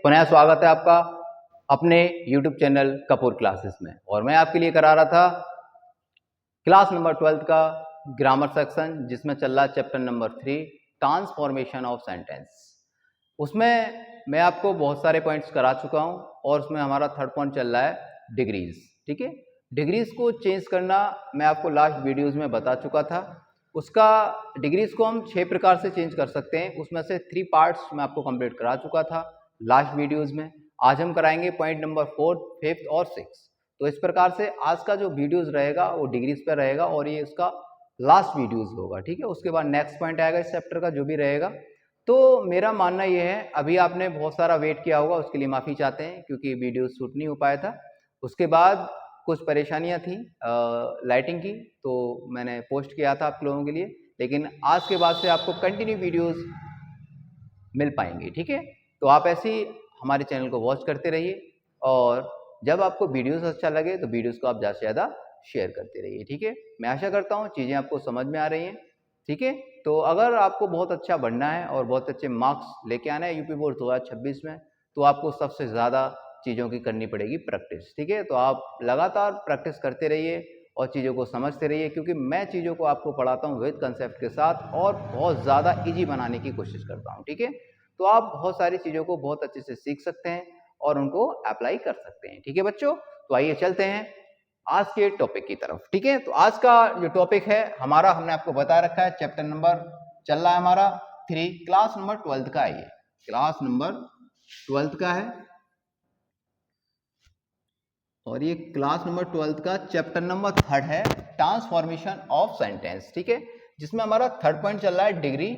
पुनः स्वागत है आपका अपने YouTube चैनल कपूर क्लासेस में। और मैं आपके लिए करा रहा था क्लास नंबर 12 का ग्रामर सेक्शन, जिसमें चल रहा chapter number 3 transformation of sentence. उसमें मैं आपको बहुत सारे पॉइंट्स करा चुका हूं और उसमें हमारा थर्ड पॉइंट चल रहा है डिग्रीज। ठीक है, डिग्रीज को चेंज करना मैं आपको लास्ट वीडियोज़ में बता चुका था। उसका डिग्रीज को हम 6 प्रकार से चेंज कर सकते हैं, उसमें से 3 पार्ट्स मैं आपको कंप्लीट करा चुका था लास्ट वीडियोस में। आज हम कराएंगे पॉइंट नंबर 4, 5 और 6। तो इस प्रकार से आज का जो वीडियोस रहेगा वो डिग्रीज पर रहेगा और ये उसका लास्ट वीडियोस होगा। ठीक है, उसके बाद नेक्स्ट पॉइंट आएगा इस चैप्टर का जो भी रहेगा। तो मेरा मानना ये है, अभी आपने बहुत सारा वेट किया होगा, उसके लिए माफ़ी चाहते हैं क्योंकि वीडियो शूट नहीं हो पाया था। उसके बाद कुछ परेशानियां थी लाइटिंग की, तो मैंने पोस्ट किया था आप लोगों के लिए, लेकिन आज के बाद से आपको कंटिन्यू वीडियोस मिल पाएंगे। ठीक है, तो आप ऐसे ही हमारे चैनल को वॉच करते रहिए और जब आपको वीडियोस अच्छा लगे तो वीडियोस को आप ज़्यादा से ज़्यादा शेयर करते रहिए। ठीक है, मैं आशा करता हूँ चीज़ें आपको समझ में आ रही हैं। ठीक है, तो अगर आपको बहुत अच्छा बढ़ना है और बहुत अच्छे मार्क्स लेके आना है यूपी बोर्ड 2026 में, तो आपको सबसे ज़्यादा चीज़ों की करनी पड़ेगी प्रैक्टिस। ठीक है, तो आप लगातार प्रैक्टिस करते रहिए और चीज़ों को समझते रहिए, क्योंकि मैं चीज़ों को आपको पढ़ाता हूँ विद कंसेप्ट के साथ और बहुत ज़्यादा ईजी बनाने की कोशिश करता हूँ। ठीक है, तो आप बहुत सारी चीज़ों को बहुत अच्छे से सीख सकते हैं और उनको अप्लाई कर सकते हैं। ठीक है बच्चों, तो आइए चलते हैं आज के टॉपिक की तरफ। ठीक है, तो आज का जो टॉपिक है हमारा, हमने आपको बता रखा है, चैप्टर नंबर चल रहा है हमारा 3, क्लास नंबर 12 का है। ये क्लास नंबर 12 का है और ये क्लास नंबर 12 का चैप्टर नंबर 3 है, ट्रांसफॉर्मेशन ऑफ सेंटेंस। ठीक है, जिसमें हमारा थर्ड पॉइंट चल रहा है डिग्री।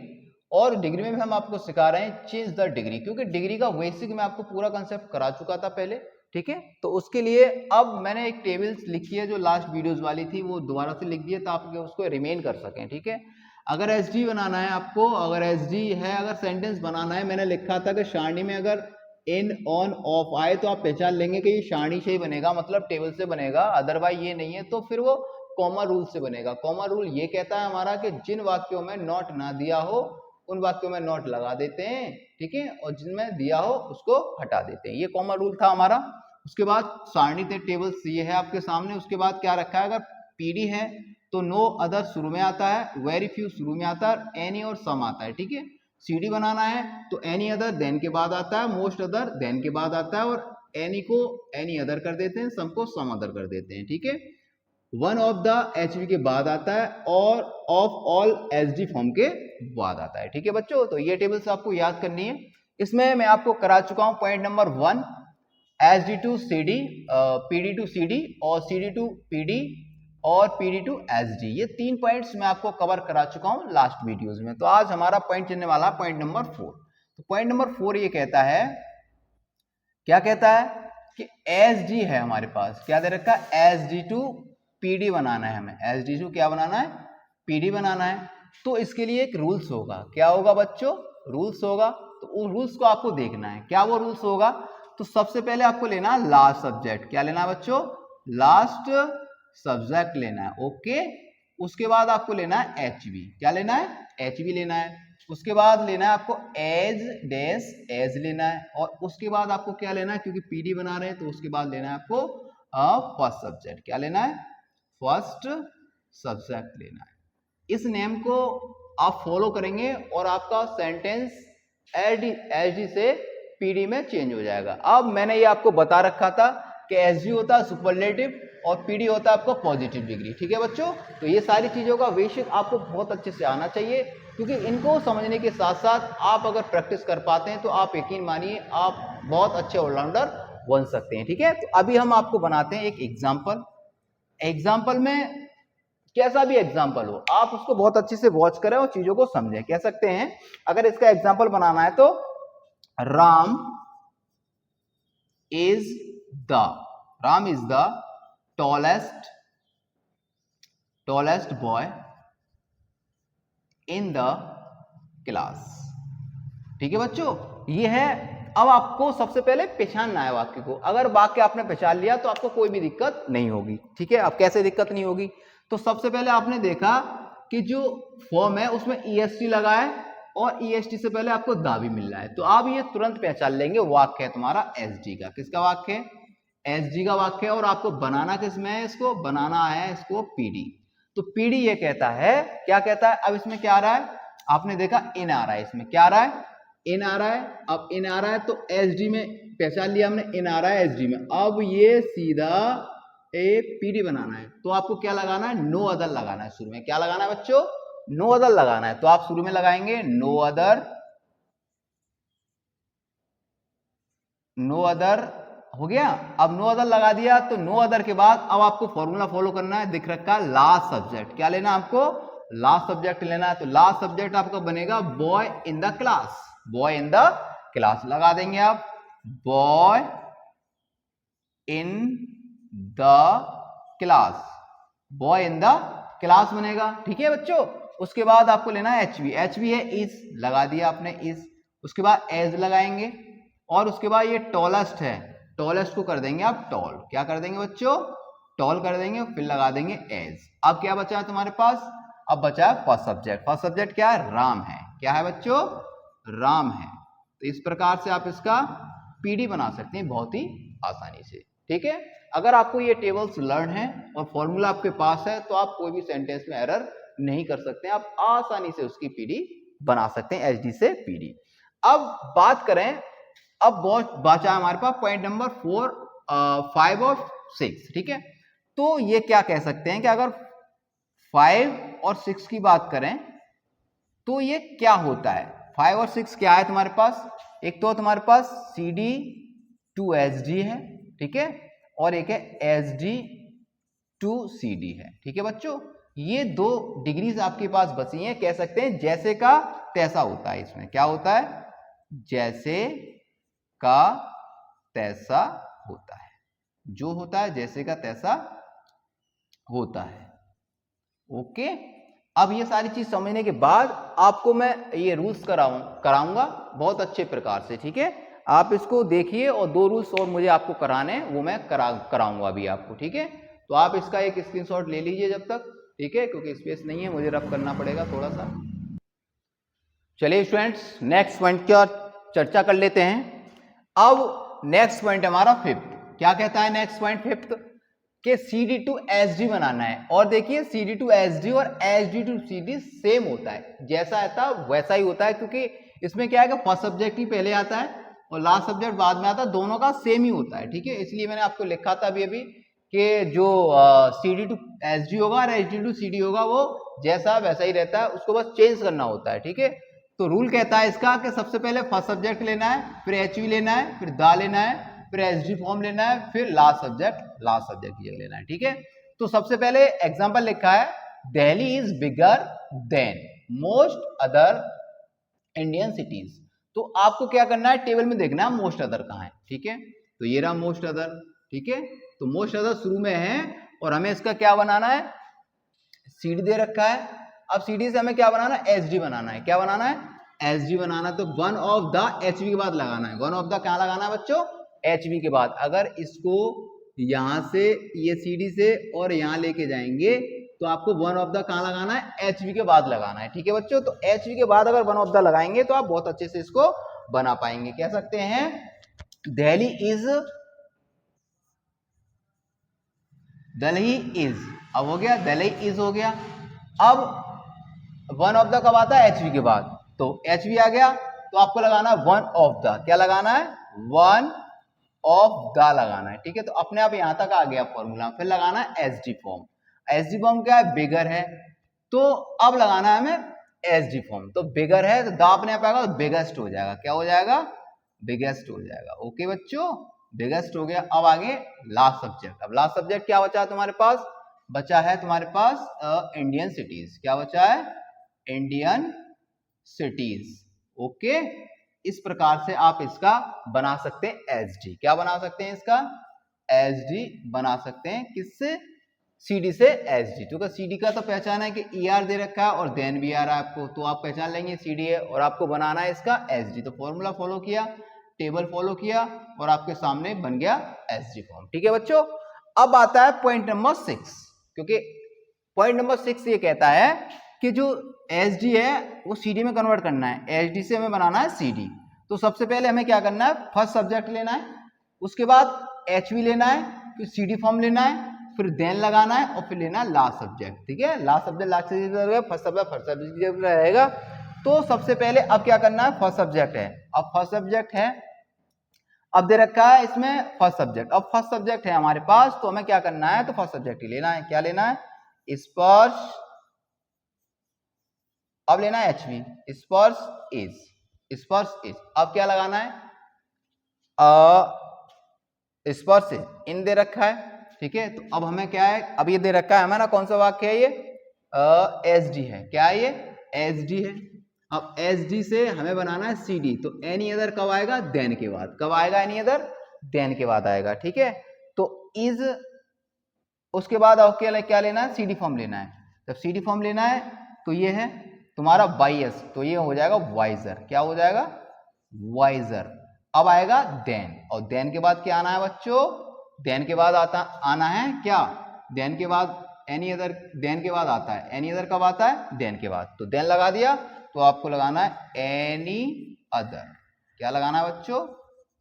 और डिग्री में भी हम आपको सिखा रहे हैं चेंज द डिग्री, क्योंकि डिग्री का बेसिक मैं आपको पूरा कंसेप्ट करा चुका था पहले। ठीक है, तो उसके लिए अब मैंने एक टेबल्स लिखी है जो लास्ट वीडियोस वाली थी, वो दोबारा से लिख दी है, तो आप उसको रिमेन कर सकें। ठीक है, अगर एसडी बनाना है आपको, अगर एसडी है, अगर सेंटेंस बनाना है, मैंने लिखा था कि सारणी में अगर इन ऑन ऑफ आए तो आप पहचान लेंगे कि ये सारणी से ही बनेगा, मतलब टेबल से बनेगा। अदरवाइज ये नहीं है तो फिर वो कॉमा रूल से बनेगा। कॉमा रूल ये कहता है हमारा कि जिन वाक्यों में नॉट ना दिया हो उन वाक्यों में नॉट लगा देते हैं। ठीक है, और जिनमें दिया हो उसको हटा देते हैं। ये कॉमा रूल था हमारा। उसके बाद सारणी थे, टेबल्स ये है आपके सामने। उसके बाद क्या रखा है, अगर पीडी है तो नो अदर शुरू में आता है, वेरी फ्यू शुरू में आता है, एनी और सम आता है। ठीक है, सीडी बनाना है तो एनी अदर देन के बाद आता है, मोस्ट अदर देन के बाद आता है, और एनी को एनी अदर कर देते हैं, सम को सम अदर कर देते हैं। ठीक है, वन ऑफ द एचवी के बाद आता है और ऑफ ऑल एसडी फॉर्म के बाद आता है। ठीक है बच्चों, तो ये टेबल्स आपको याद करनी है। इसमें मैं आपको करा चुका हूं point number 1 SD to CD, PD to CD और सीडी टू पीडी और पीडी टू एसडी। ये 3 पॉइंट्स मैं आपको कवर करा चुका हूं लास्ट वीडियोस में। तो आज हमारा पॉइंट चलने वाला पॉइंट नंबर 4। तो पॉइंट नंबर 4 ये कहता है, क्या कहता है कि एसडी है हमारे पास, क्या दे रखा है, एसडी टू पीडी बनाना है हमें। एसडी टू क्या बनाना है, पीडी बनाना है। तो इसके लिए एक रूल्स होगा। क्या होगा बच्चों, रूल्स होगा। तो उस रूल्स को आपको देखना है। क्या वो रूल्स होगा, तो सबसे पहले आपको लेना है लास्ट सब्जेक्ट। क्या लेना है बच्चों, लास्ट सब्जेक्ट लेना है। ओके, उसके बाद आपको लेना है एचवी। क्या लेना है, एचवी लेना है। उसके बाद लेना है आपको एज डैश एज लेना है। और उसके बाद आपको क्या लेना है, क्योंकि पीडी बना रहे हैं तो उसके बाद लेना है आपको फर्स्ट सब्जेक्ट। क्या लेना है, फर्स्ट सब्जेक्ट लेना है। इस नेम को आप फॉलो करेंगे और आपका सेंटेंस एसडी से पीडी में चेंज हो जाएगा। अब मैंने ये आपको बता रखा था कि एसडी होता है सुपरलेटिव और पीडी होता है आपका पॉजिटिव डिग्री। ठीक है बच्चों, तो ये सारी चीजों का बेसिक आपको बहुत अच्छे से आना चाहिए, क्योंकि इनको समझने के साथ साथ आप अगर प्रैक्टिस कर पाते हैं तो आप यकीन मानिए आप बहुत अच्छे ऑलराउंडर बन सकते हैं। ठीक है, तो अभी हम आपको बनाते हैं एक एग्जाम्पल। एग्जाम्पल में कैसा भी एग्जाम्पल हो, आप उसको बहुत अच्छे से वॉच करें और चीजों को समझें। कह सकते हैं अगर इसका एग्जाम्पल बनाना है तो Ram is the tallest boy in the class. ठीक है बच्चों, ये है। अब आपको सबसे पहले पहचानना है वाक्य को। अगर वाक्य आपने पहचान लिया तो आपको कोई भी दिक्कत नहीं होगी। ठीक है, अब कैसे दिक्कत नहीं होगी, तो सबसे पहले आपने देखा कि जो फॉर्म है उसमें ईएसटी लगा है और EST से पहले आपको दा भी मिल रहा है, तो आप ये तुरंत पहचान लेंगे वाक्य है तुम्हारा SD का। किसका वाक्य है? SD का वाक्य है। और आपको बनाना किस में है? इसको बनाना है इसको PD। तो PD ये कहता है, क्या कहता है? अब इसमें क्या आ रहा है? आपने देखा इन आ रहा है, इसमें क्या आ रहा है? इन आ रहा है। अब इन आ रहा है तो SD में पहचान लिया हमने, इन आ रहा है SD में। अब ये सीधा PD बनाना है, तो आपको क्या लगाना है? नो अदर लगाना है शुरू में। क्या लगाना है बच्चों? नो अदर लगाना है। तो आप शुरू में लगाएंगे नो अदर, नो अदर हो गया। अब नो अदर लगा दिया, तो नो अदर के बाद अब आपको फॉर्मूला फॉलो करना है, दिख रखा है लास्ट सब्जेक्ट। क्या लेना है आपको? लास्ट सब्जेक्ट लेना है। तो लास्ट सब्जेक्ट आपका बनेगा boy in the class. Boy in the class लगा देंगे आप, boy in the class, boy in the class बनेगा। ठीक है बच्चों। उसके बाद आपको लेना है HV। HV है इज, लगा दिया आपने इज। उसके बाद एज लगाएंगे, और उसके बाद ये टॉलेस्ट है, टॉलेस्ट को कर देंगे आप टॉल। क्या कर देंगे बच्चों? टॉल कर देंगे, फिर लगा देंगे एज। अब क्या बचा है तुम्हारे पास? अब बचा है फर्स्ट सब्जेक्ट। फर्स्ट सब्जेक्ट क्या है? राम है। क्या है बच्चों? राम है। तो इस प्रकार से आप इसका PD बना सकते हैं बहुत ही आसानी से। ठीक है। अगर आपको ये टेबल्स लर्न है और फॉर्मूला आपके पास है, तो आप कोई भी सेंटेंस में एरर नहीं कर सकते, आप आसानी से उसकी PD बना सकते हैं, SD से PD। अब बात करें, अब बहुत बचा हमारे पास पॉइंट नंबर 4, 5 और 6। ठीक है। तो ये क्या कह सकते हैं कि अगर 5 और 6 की बात करें तो ये क्या होता है? 5 और 6 क्या है तुम्हारे पास? एक तो तुम्हारे पास CD to SD है, ठीक है, और एक है SD to CD है। ठीक है बच्चों, ये दो डिग्रीज आपके पास बची हैं। कह सकते हैं जैसे का तैसा होता है। इसमें क्या होता है? जैसे का तैसा होता है, जो होता है जैसे का तैसा होता है। ओके। अब ये सारी चीज समझने के बाद आपको मैं ये रूल्स कराऊंगा बहुत अच्छे प्रकार से। ठीक है, आप इसको देखिए, और 2 रूल्स और मुझे आपको कराने, वो मैं कराऊंगा अभी आपको। ठीक है, तो आप इसका एक स्क्रीनशॉट ले लीजिए जब तक। ठीक है, क्योंकि स्पेस नहीं है, मुझे रफ करना पड़ेगा थोड़ा सा। चलिए स्टूडेंट्स, नेक्स्ट पॉइंट की चर्चा कर लेते हैं। अब नेक्स्ट पॉइंट हमारा 5th। क्या कहता है नेक्स्ट पॉइंट 5th? कि CD to SD बनाना है। और देखिए CD to SD और SD to CD सेम होता है, जैसा आता वैसा ही होता है, क्योंकि इसमें क्या है कि फर्स्ट सब्जेक्ट ही पहले आता है और लास्ट सब्जेक्ट बाद में आता है, दोनों का सेम ही होता है। ठीक है, इसलिए मैंने आपको लिखा था अभी कि जो CD to SD होगा और SD to CD होगा वो जैसा वैसा ही रहता है, उसको बस चेंज करना होता है। ठीक है, तो रूल कहता है इसका कि सबसे पहले फर्स्ट सब्जेक्ट लेना है, फिर HV लेना है, फिर दा लेना है, फिर SD फॉर्म लेना है, फिर लास्ट सब्जेक्ट ये लेना है। ठीक है, तो सबसे पहले एग्जांपल लिखा है, Delhi is bigger than most other Indian cities. तो आपको क्या करना है? टेबल में देखना है मोस्ट अदर कहाँ है। ठीक है, तो ये रहा मोस्ट अदर। ठीक है, तो मोस्ट अदर शुरू में है और हमें इसका क्या बनाना है? CD दे रखा है। अब CD से हमें क्या बनाना है? SD बनाना है। क्या बनाना है? SD बनाना। तो वन ऑफ द HV के बाद लगाना है। वन ऑफ द क्या लगाना है बच्चों? HV के बाद। अगर इसको यहां से, ये CD से और यहां लेके जाएंगे, तो आपको वन ऑफ द कहां लगाना है? HV के बाद लगाना है। ठीक है बच्चों, तो HV के बाद अगर वन ऑफ द लगाएंगे तो आप बहुत अच्छे से इसको बना पाएंगे। कह सकते हैं दिल्ली इज, अब हो गया, दिल्ली इज हो गया। अब वन ऑफ द कब आता है? HV के बाद। तो HV आ गया, तो आपको लगाना है वन ऑफ द। क्या लगाना है? वन ऑफ द लगाना है। ठीक है, तो अपने आप यहां तक आ गया फॉर्मूला। फिर लगाना है SD फॉर्म। SD फॉर्म क्या है? बिगर है, तो अब लगाना है हमें SD फॉर्म। तो बिगर है तो द अपने आप आएगा, बिगेस्ट हो जाएगा। क्या हो जाएगा? बिगेस्ट हो जाएगा। ओके बच्चों, बिगेस्ट हो गया। अब आगे लास्ट सब्जेक्ट। अब लास्ट सब्जेक्ट क्या बचा है तुम्हारे पास? बचा है तुम्हारे पास इंडियन सिटीज। क्या बचा है? Indian cities. ओके, इस प्रकार से आप इसका बना सकते हैं SD। क्या बना सकते हैं इसका? SD बना सकते हैं। किससे? CD से SD। क्योंकि CD का तो पहचान है कि ER दे रखा है और देन भी आ रहा है आपको, तो आप पहचान लेंगे CD है, और आपको बनाना है इसका SD। तो फॉर्मूला फॉलो किया, टेबल फॉलो किया, और आपके सामने बन गया SD फॉर्म। ठीक है बच्चों, अब आता है पॉइंट नंबर 6, क्योंकि पॉइंट नंबर 6 ये कहता है कि जो एच डी है वो सी डी में कन्वर्ट करना है, एच डी से हमें बनाना है सी डी। तो सबसे पहले हमें क्या करना है, फर्स्ट सब्जेक्ट लेना है, उसके बाद एच वी लेना है, फिर सी डी फॉर्म लेना है, फिर देन लगाना है और फिर लेना है लास्ट सब्जेक्ट। ठीक है, last subject last subject, first subject रहेगा। तो सबसे पहले अब क्या करना है, फर्स्ट सब्जेक्ट है, अब फर्स्ट सब्जेक्ट है, अब दे रखा है इसमें फर्स्ट सब्जेक्ट, अब फर्स्ट सब्जेक्ट है हमारे पास, तो हमें क्या करना है, तो फर्स्ट सब्जेक्ट ही लेना है। क्या लेना है, स्पर्श, अब लेना है एच वी, स्पर्श इज, स्पर्श इज। अब क्या लगाना है, स्पर्श इन दे रखा है। ठीक है, तो अब हमें क्या है, अब ये दे रखा है हमारा कौन सा वाक्य है, ये एस डी है। क्या है ये, एस डी है। अब एस डी से हमें बनाना है सी डी, तो एनी अदर कब आएगा, देन के बाद। कब आएगा, एनी अदर, देन के बाद आएगा। ठीक है, तो इज, उसके बाद क्या लेना है, सी डी फॉर्म लेना है। जब सी डी फॉर्म लेना है तो ये है तुम्हारा बाइस, तो ये हो जाएगा वाइजर। क्या हो जाएगा, वाइजर। अब आएगा देन, और देन के बाद क्या आना है बच्चों, देन के बाद आना है क्या, देन के बाद एनी अदर, देन के बाद आता है, एनी अदर कब आता है, देन के बाद। तो देन लगा दिया, तो आपको लगाना है एनी अदर। क्या लगाना है बच्चों,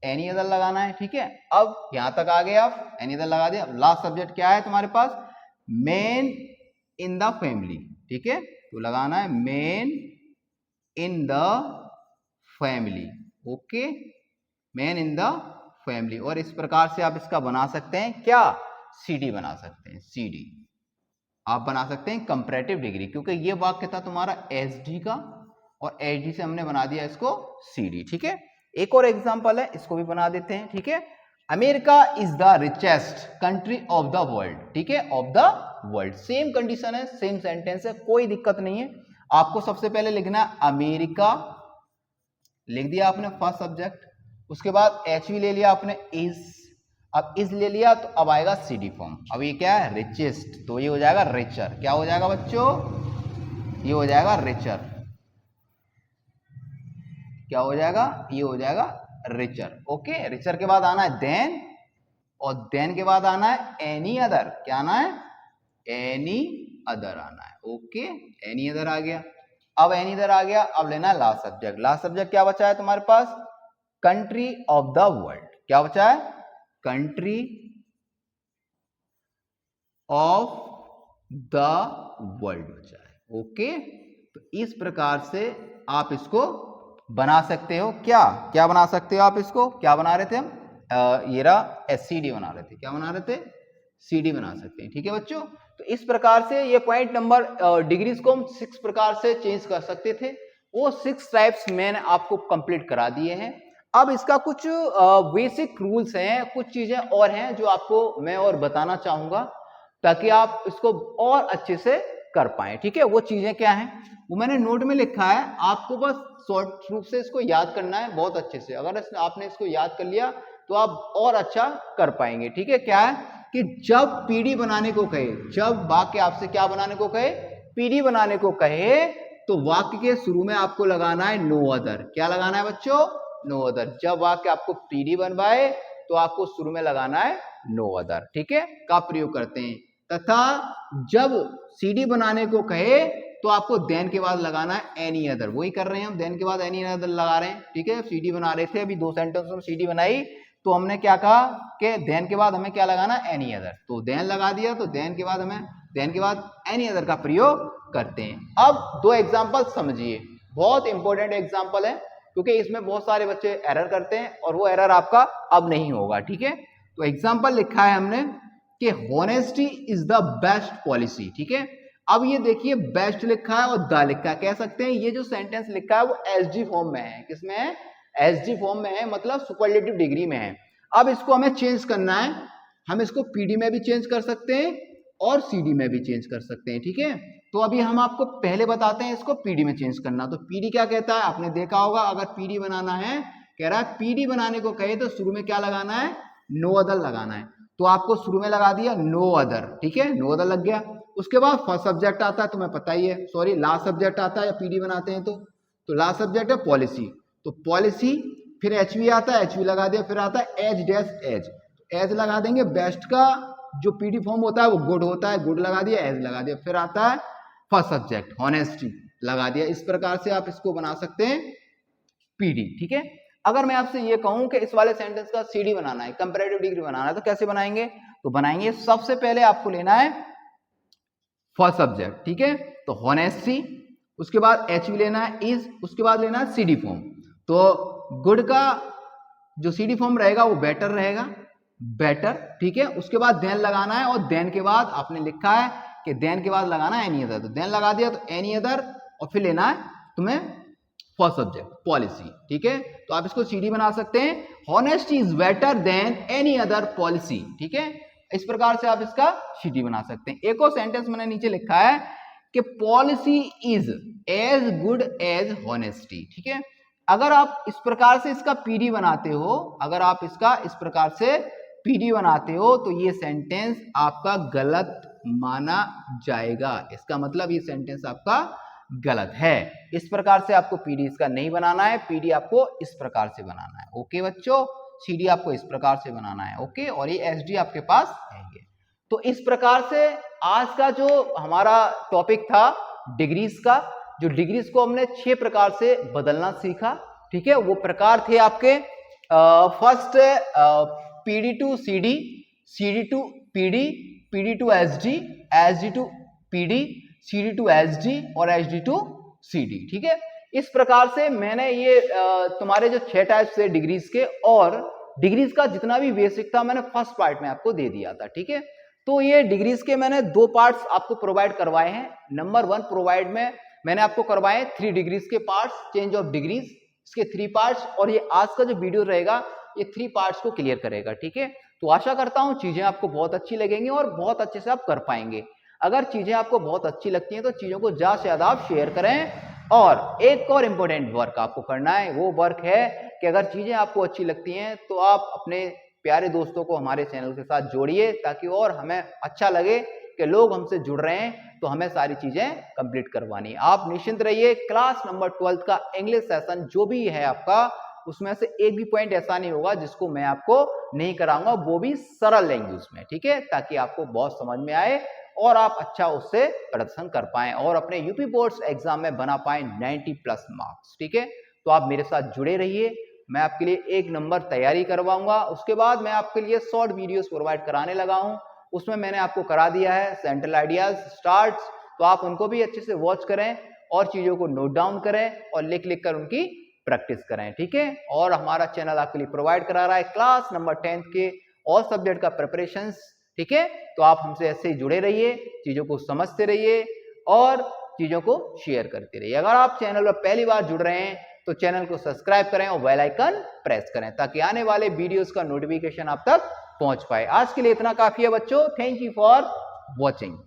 एनी अदर लगाना है। ठीक है, अब यहां तक आ गए आप, एनी अदर लगा दिया। अब लास्ट सब्जेक्ट क्या है तुम्हारे पास, मेन इन द फैमिली। ठीक है, तो लगाना है main in the family. Okay, main in the family. और इस प्रकार से आप इसका बना सकते हैं क्या, सीडी बना सकते हैं, सीडी आप बना सकते हैं कंपैरेटिव डिग्री, क्योंकि ये वाक्य था तुम्हारा एसडी का और एसडी से हमने बना दिया इसको सीडी। ठीक है, एक और एग्जांपल है, इसको भी बना देते हैं। ठीक है, America is the richest country of the world. ठीक है, of the world, same condition है, सेम सेंटेंस है, कोई दिक्कत नहीं है। आपको सबसे पहले लिखना है अमेरिका, लिख दिया आपने फर्स्ट सब्जेक्ट, उसके बाद एच वी ले लिया आपने इज, अब इज ले लिया, तो अब आएगा सी डी फॉर्म। अब ये क्या है, रिचेस्ट, तो ये हो जाएगा रिचर। क्या हो जाएगा बच्चों, ये हो जाएगा रिचर। क्या हो जाएगा, ये हो जाएगा रिचर। ओके, रिचर के बाद आना है देन, और देन के बाद आना है एनी अदर। क्या आना है, एनी अदर आना है। ओके, एनी अदर आ गया। अब एनी अदर आ गया, अब लेना है लास्ट सब्जेक्ट। लास्ट सब्जेक्ट क्या बचा है तुम्हारे पास, कंट्री ऑफ द वर्ल्ड। क्या बचा है, कंट्री ऑफ द वर्ल्ड बचा है। ओके, तो इस प्रकार से आप इसको बना सकते हो। क्या क्या बना सकते हो आप इसको, क्या बना रहे थे हम, ये रहा एससीडी बना रहे थे। क्या बना रहे थे, सीडी बना सकते हैं। ठीक है बच्चों, तो इस प्रकार से ये पॉइंट नंबर डिग्रीज को हम 6 प्रकार से चेंज कर सकते थे। वो 6 टाइप्स मैंने आपको कंप्लीट करा दिए हैं। अब इसका कुछ बेसिक रूल्स हैं, कुछ चीजें और हैं जो आपको मैं और बताना चाहूंगा, ताकि आप इसको और अच्छे से कर पाए। ठीक है, वो चीजें क्या हैं, वो मैंने नोट में लिखा है, आपको बस शॉर्ट रूप से इसको याद करना है बहुत अच्छे से। अगर आपने इसको याद कर लिया तो आप और अच्छा कर पाएंगे। ठीक है, क्या है कि जब पीडी बनाने को कहे, जब वाक्य आपसे क्या बनाने को कहे, पीडी बनाने को कहे, तो वाक्य के शुरू में आपको लगाना है नो अदर। क्या लगाना है बच्चों, नो अदर। जब वाक्य आपको पीडी बनवाए तो आपको शुरू में लगाना है नो अदर। ठीक है, का प्रयोग करते हैं। तथा जब सीडी बनाने को कहे तो आपको देन के बाद लगाना है एनी अदर। वही कर रहे हैं हम, देन के बाद एनी अदर लगा रहे हैं। ठीक है, सीडी बना रहे थे, अभी 2 सेंटेंस में सीडी बनाई, तो हमने क्या कहा कि देन के बाद हमें क्या लगाना, एनी अदर। तो देन लगा दिया, तो देन के बाद हमें देन के बाद एनी अदर का प्रयोग करते हैं। अब 2 एग्जांपल समझिए, बहुत इंपॉर्टेंट एग्जांपल है, क्योंकि इसमें बहुत सारे बच्चे एरर करते हैं और वो एरर आपका अब नहीं होगा। ठीक है, तो एग्जांपल लिखा है हमने कि honesty is the best policy. ठीक है, अब ये देखिए बेस्ट लिखा है और द लिखा है, कह सकते हैं ये जो सेंटेंस लिखा है वो एसडी फॉर्म में है। किसमें है, एसडी फॉर्म में है, मतलब सुपरलेटिव डिग्री में है। अब इसको हमें चेंज करना है, हम इसको पीडी में भी चेंज कर सकते हैं और सीडी में भी चेंज कर सकते हैं। ठीक है, तो अभी हम आपको पहले बताते हैं इसको पीडी में चेंज करना। तो पीडी क्या कहता है, आपने देखा होगा, अगर पीडी बनाना है, कह रहा है पीडी बनाने को कहे तो शुरू में क्या लगाना है, नो अदर लगाना है। तो आपको शुरू में लगा दिया नो अदर। ठीक है, नो अदर लग गया। उसके बाद फर्स्ट सब्जेक्ट आता है, तुम्हें पता ही है, सॉरी लास्ट सब्जेक्ट आता है, या पीडी बनाते हैं तो लास्ट सब्जेक्ट है पॉलिसी, तो पॉलिसी, फिर एचवी आता है, एचवी लगा दिया, फिर आता है एच डैश एच, एच लगा देंगे। बेस्ट का जो पीडी फॉर्म होता है वो गुड होता है, गुड लगा दिया, एच लगा दिया। फिर आता है फर्स्ट सब्जेक्ट हॉनेस्टी लगा दिया। इस प्रकार से आप इसको बना सकते हैं पीडी, ठीक है। अगर मैं आपसे ये कहूं कि इस वाले सेंटेंस का सीडी बनाना है, कंपैरेटिव डिग्री बनाना है, तो कैसे बनाएंगे? तो बनाएंगे सबसे पहले आपको लेना है फर्स्ट सब्जेक्ट, ठीक है, तो हॉनेस्टी, उसके बाद एच भी लेना है, इज, उसके बाद लेना है सीडी फॉर्म। तो गुड का जो सीडी फॉर्म रहेगा वो बेटर रहेगा, बेटर, ठीक है। उसके बाद देन लगाना है, और देन के बाद आपने लिखा है कि देन के बाद लगाना है एनी अदर, तो देन लगा दिया, तो एनी अदर, और फिर लेना है तुम्हें फर्स्ट सब्जेक्ट पॉलिसी, ठीक है। तो आप इसको सीडी बना सकते हैं, honesty is better than any other policy, ठीक है। इस प्रकार से आप इसका सीडी बना सकते हैं। एक और सेंटेंस मैंने नीचे लिखा है कि policy is as good as honesty, ठीक है। अगर आप इस प्रकार से इसका पीडी बनाते हो, अगर आप इसका इस प्रकार से पीडी बनाते हो, तो ये सेंटेंस आपका गलत माना जाएगा। इसका मतलब ये सेंटेंस आपका गलत है। इस प्रकार से आपको पीडी इसका नहीं बनाना है, पीडी आपको इस प्रकार से बनाना है। ओके बच्चों, सीडी आपको इस प्रकार से बनाना है। ओके, और ये एसडी आपके पास है ये। तो इस प्रकार से आज का जो हमारा टॉपिक था डिग्रीज का, जो डिग्रीज को हमने 6 प्रकार से बदलना सीखा, ठीक है। वो प्रकार थे आपके first PD to CD, CD to PD, PD to SD, SD to PD, CD to SD और एसडी टू सीडी, ठीक है। इस प्रकार से मैंने ये तुम्हारे जो 6 टाइप्स थे डिग्रीज के, और डिग्रीज का जितना भी बेसिक था मैंने फर्स्ट पार्ट में आपको दे दिया था, ठीक है। तो ये डिग्रीज के मैंने 2 पार्ट्स आपको प्रोवाइड करवाए हैं। नंबर 1 प्रोवाइड में मैंने आपको करवाए 3 डिग्रीज के पार्ट्स, चेंज ऑफ डिग्रीज, इसके 3 पार्ट्स, और ये आज का जो वीडियो रहेगा ये 3 पार्ट्स को क्लियर करेगा, ठीक है। तो आशा करता हूं चीजें आपको बहुत अच्छी लगेंगी और बहुत अच्छे से आप कर पाएंगे। अगर चीजें आपको बहुत अच्छी लगती हैं तो चीजों को ज्यादा से ज्यादा आप शेयर करें। और एक और इम्पोर्टेंट वर्क आपको करना है, वो वर्क है कि अगर चीजें आपको अच्छी लगती हैं तो आप अपने प्यारे दोस्तों को हमारे चैनल के साथ जोड़िए, ताकि और हमें अच्छा लगे कि लोग हमसे जुड़ रहे हैं, तो हमें सारी चीजें कंप्लीट करवानी। आप निश्चिंत रहिए, क्लास नंबर 12 का इंग्लिश सेशन जो भी है आपका, उसमें से एक भी पॉइंट ऐसा नहीं होगा जिसको मैं आपको नहीं कराऊंगा, वो भी सरल लैंग्वेज में, ठीक है, ताकि आपको बहुत समझ में आए और आप अच्छा उससे प्रदर्शन कर पाएं और अपने यूपी बोर्ड्स एग्जाम में बना पाएं 90+ मार्क्स, ठीक है। तो आप मेरे साथ जुड़े रहिए, मैं आपके लिए 1 नंबर तैयारी करवाऊंगा। उसके बाद मैं आपके लिए शॉर्ट वीडियोस प्रोवाइड कराने लगा हूं, उसमें मैंने आपको करा दिया है सेंट्रल आइडियाज स्टार्ट्स, तो आप उनको भी अच्छे से वॉच करें और चीजों को नोट डाउन करें और लिख लिख कर उनकी प्रैक्टिस करें, ठीक है। और हमारा चैनल आपके लिए प्रोवाइड करा रहा है क्लास नंबर 10 के ऑल सब्जेक्ट का प्रिपरेशंस, ठीक है। तो आप हमसे ऐसे ही जुड़े रहिए, चीजों को समझते रहिए और चीजों को शेयर करते रहिए। अगर आप चैनल पर पहली बार जुड़ रहे हैं तो चैनल को सब्सक्राइब करें और बेल आइकन प्रेस करें, ताकि आने वाले वीडियोस का नोटिफिकेशन आप तक पहुंच पाए। आज के लिए इतना काफी है बच्चों, थैंक यू फॉर वॉचिंग।